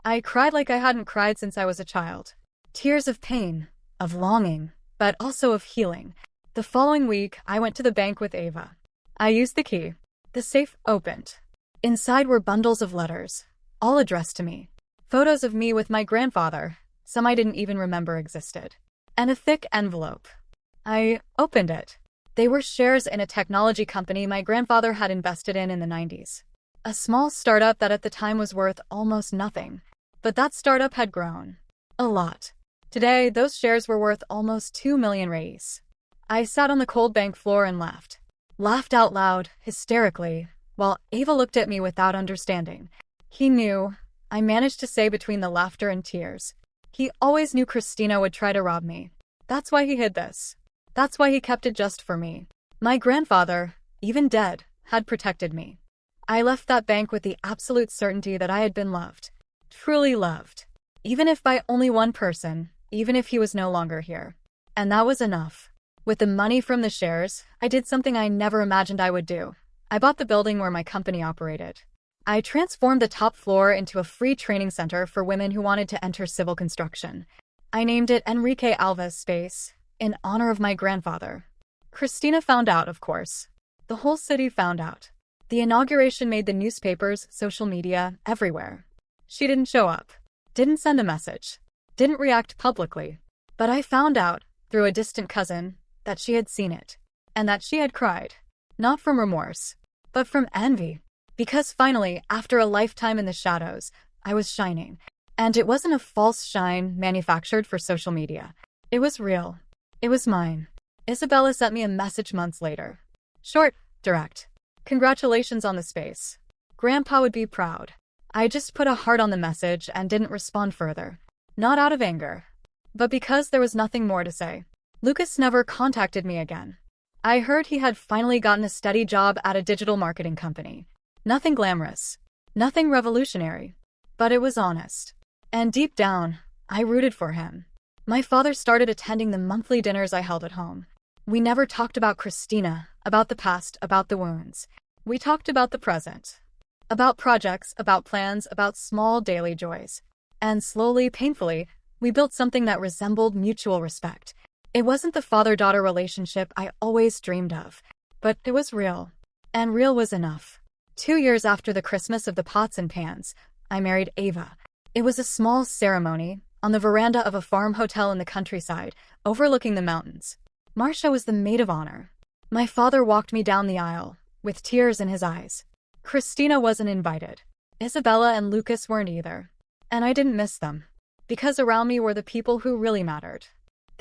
A: I cried like I hadn't cried since I was a child. Tears of pain, of longing, but also of healing. The following week, I went to the bank with Ava. I used the key. The safe opened. Inside were bundles of letters, all addressed to me. Photos of me with my grandfather, some I didn't even remember existed. And a thick envelope. I opened it. They were shares in a technology company my grandfather had invested in the 90s. A small startup that at the time was worth almost nothing. But that startup had grown. A lot. Today, those shares were worth almost 2 million reais. I sat on the cold bank floor and laughed. Laughed out loud, hysterically, while Ava looked at me without understanding. He knew, I managed to say between the laughter and tears. He always knew Christina would try to rob me. That's why he hid this. That's why he kept it just for me. My grandfather, even dead, had protected me. I left that bank with the absolute certainty that I had been loved. Truly loved. Even if by only one person, even if he was no longer here. And that was enough. With the money from the shares, I did something I never imagined I would do. I bought the building where my company operated. I transformed the top floor into a free training center for women who wanted to enter civil construction. I named it Enrique Alves Space, in honor of my grandfather. Christina found out, of course. The whole city found out. The inauguration made the newspapers, social media, everywhere. She didn't show up. Didn't send a message. Didn't react publicly. But I found out, through a distant cousin, that she had seen it. And that she had cried. Not from remorse, but from envy. Because finally, after a lifetime in the shadows, I was shining. And it wasn't a false shine manufactured for social media. It was real. It was mine. Isabella sent me a message months later. Short, direct. Congratulations on the space. Grandpa would be proud. I just put a heart on the message and didn't respond further. Not out of anger, but because there was nothing more to say. Lucas never contacted me again. I heard he had finally gotten a steady job at a digital marketing company. Nothing glamorous. Nothing revolutionary. But it was honest. And deep down, I rooted for him. My father started attending the monthly dinners I held at home. We never talked about Christina, about the past, about the wounds. We talked about the present. About projects, about plans, about small daily joys. And slowly, painfully, we built something that resembled mutual respect. It wasn't the father-daughter relationship I always dreamed of, but it was real. And real was enough. 2 years after the Christmas of the pots and pans, I married Ava. It was a small ceremony, on the veranda of a farm hotel in the countryside, overlooking the mountains. Marcia was the maid of honor. My father walked me down the aisle, with tears in his eyes. Christina wasn't invited. Isabella and Lucas weren't either. And I didn't miss them. Because around me were the people who really mattered.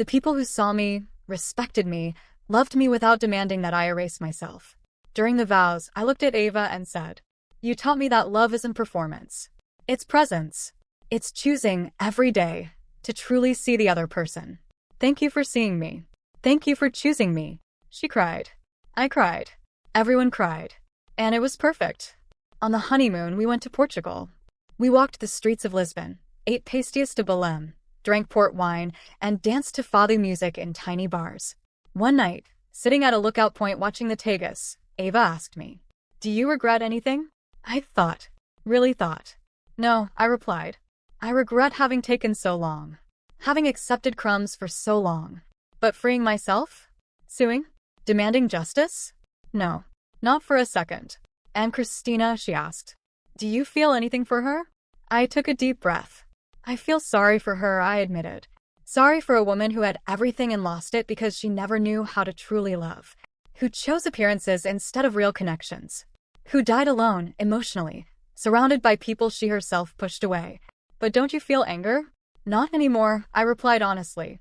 A: The people who saw me, respected me, loved me without demanding that I erase myself. During the vows, I looked at Ava and said, "You taught me that love isn't performance. It's presence. It's choosing every day to truly see the other person. Thank you for seeing me. Thank you for choosing me." She cried. I cried. Everyone cried. And it was perfect. On the honeymoon, we went to Portugal. We walked the streets of Lisbon, ate pastéis de Belém, drank port wine, and danced to fado music in tiny bars. One night, sitting at a lookout point watching the Tagus, Ava asked me, "Do you regret anything?" I thought. Really thought. "No," I replied. "I regret having taken so long. Having accepted crumbs for so long. But freeing myself? Suing? Demanding justice? No. Not for a second." "And Christina," she asked. "Do you feel anything for her?" I took a deep breath. "I feel sorry for her," I admitted. Sorry for a woman who had everything and lost it because she never knew how to truly love. Who chose appearances instead of real connections. Who died alone, emotionally, surrounded by people she herself pushed away. "But don't you feel anger?" "Not anymore," I replied honestly.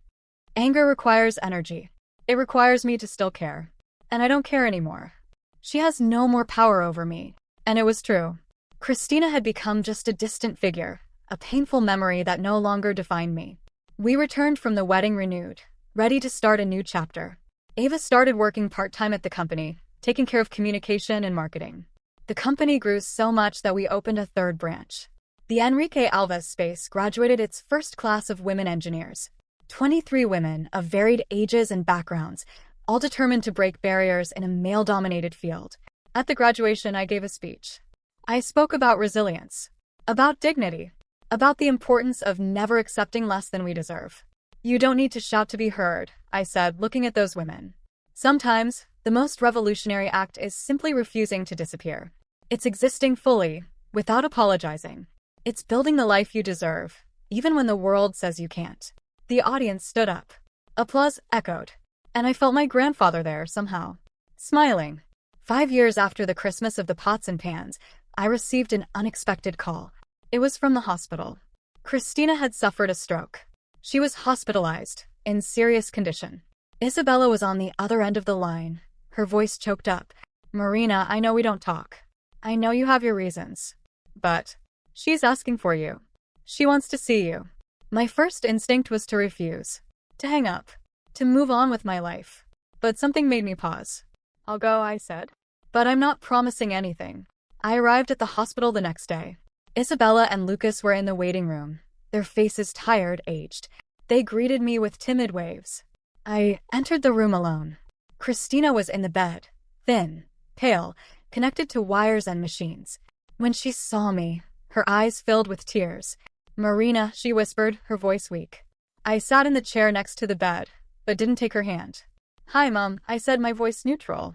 A: "Anger requires energy. It requires me to still care. And I don't care anymore. She has no more power over me." And it was true. Christina had become just a distant figure, a painful memory that no longer defined me. We returned from the wedding renewed, ready to start a new chapter. Ava started working part-time at the company, taking care of communication and marketing. The company grew so much that we opened a third branch. The Enrique Alves space graduated its first class of women engineers. 23 women of varied ages and backgrounds, all determined to break barriers in a male-dominated field. At the graduation, I gave a speech. I spoke about resilience, about dignity, about the importance of never accepting less than we deserve. "You don't need to shout to be heard," I said, looking at those women. "Sometimes, the most revolutionary act is simply refusing to disappear. It's existing fully, without apologizing. It's building the life you deserve, even when the world says you can't." The audience stood up. Applause echoed. And I felt my grandfather there somehow, smiling. 5 years after the Christmas of the pots and pans, I received an unexpected call. It was from the hospital. Christina had suffered a stroke. She was hospitalized, in serious condition. Isabella was on the other end of the line, her voice choked up. "Marina, I know we don't talk. I know you have your reasons. But she's asking for you. She wants to see you." My first instinct was to refuse, to hang up, to move on with my life. But something made me pause. "I'll go," I said. "But I'm not promising anything." I arrived at the hospital the next day. Isabella and Lucas were in the waiting room, their faces tired, aged. They greeted me with timid waves. I entered the room alone. Christina was in the bed, thin, pale, connected to wires and machines. When she saw me, her eyes filled with tears. "Marina," she whispered, her voice weak. I sat in the chair next to the bed, but didn't take her hand. "Hi, Mom," I said, my voice neutral.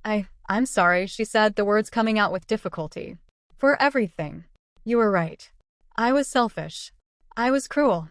A: I'm sorry," she said, the words coming out with difficulty. "For everything. You were right. I was selfish. I was cruel.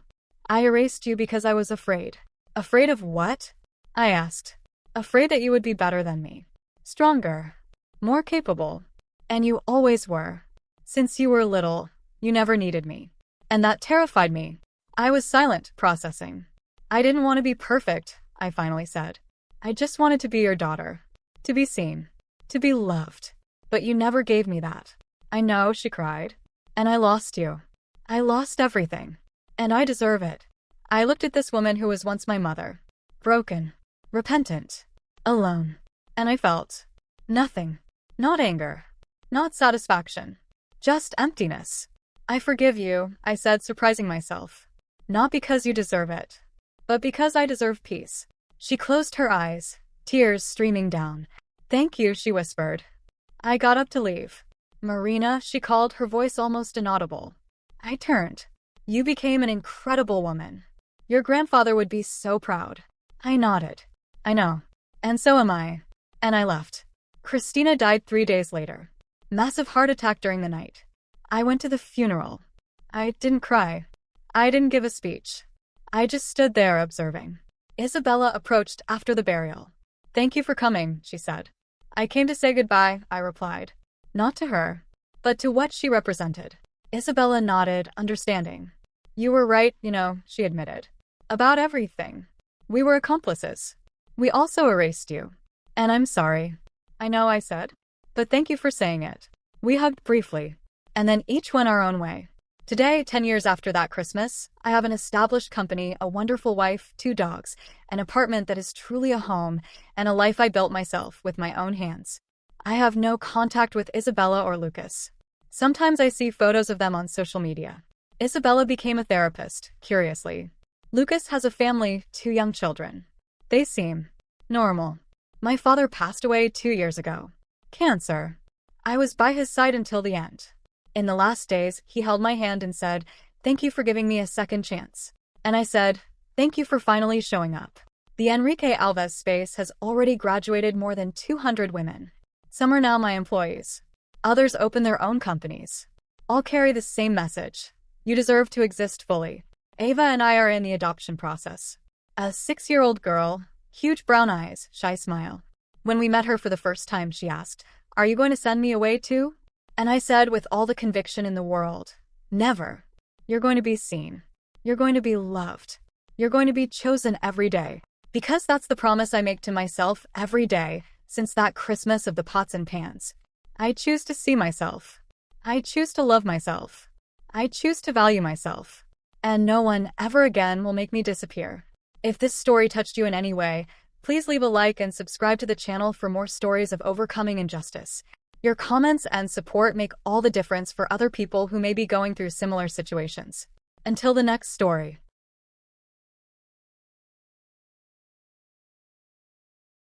A: I erased you because I was afraid." "Afraid of what?" I asked. "Afraid that you would be better than me. Stronger. More capable. And you always were. Since you were little, you never needed me. And that terrified me." I was silent, processing. "I didn't want to be perfect," I finally said. "I just wanted to be your daughter. To be seen. To be loved. But you never gave me that." "I know," she cried. "And I lost you. I lost everything. And I deserve it." I looked at this woman who was once my mother. Broken. Repentant. Alone. And I felt nothing. Not anger. Not satisfaction. Just emptiness. "I forgive you," I said, surprising myself. "Not because you deserve it, but because I deserve peace." She closed her eyes, tears streaming down. "Thank you," she whispered. I got up to leave. "Marina," she called, her voice almost inaudible. I turned. "You became an incredible woman. Your grandfather would be so proud." I nodded. "I know. And so am I." And I left. Christina died 3 days later. Massive heart attack during the night. I went to the funeral. I didn't cry. I didn't give a speech. I just stood there observing. Isabella approached after the burial. "Thank you for coming," she said. "I came to say goodbye," I replied. Not to her, but to what she represented. Isabella nodded, understanding. "You were right, she admitted. About everything. We were accomplices. We also erased you. And I'm sorry. I know I said. But thank you for saying it. We hugged briefly. And then each went our own way. Today, 10 years after that Christmas, I have an established company, a wonderful wife, 2 dogs, an apartment that is truly a home, and a life I built myself with my own hands. I have no contact with Isabella or Lucas. Sometimes I see photos of them on social media. Isabella became a therapist, curiously. Lucas has a family, 2 young children. They seem normal. My father passed away 2 years ago. Cancer. I was by his side until the end. In the last days, he held my hand and said, "Thank you for giving me a second chance." And I said, "Thank you for finally showing up." The Enrique Alves space has already graduated more than 200 women. Some are now my employees. Others open their own companies. All carry the same message. You deserve to exist fully. Ava and I are in the adoption process. A 6-year-old girl, huge brown eyes, shy smile. When we met her for the first time, she asked, "Are you going to send me away too?" And I said with all the conviction in the world, "Never. You're going to be seen. You're going to be loved. You're going to be chosen every day." Because that's the promise I make to myself every day since that Christmas of the pots and pans. I choose to see myself. I choose to love myself. I choose to value myself. And no one ever again will make me disappear. If this story touched you in any way, please leave a like and subscribe to the channel for more stories of overcoming injustice. Your comments and support make all the difference for other people who may be going through similar situations. Until the next story.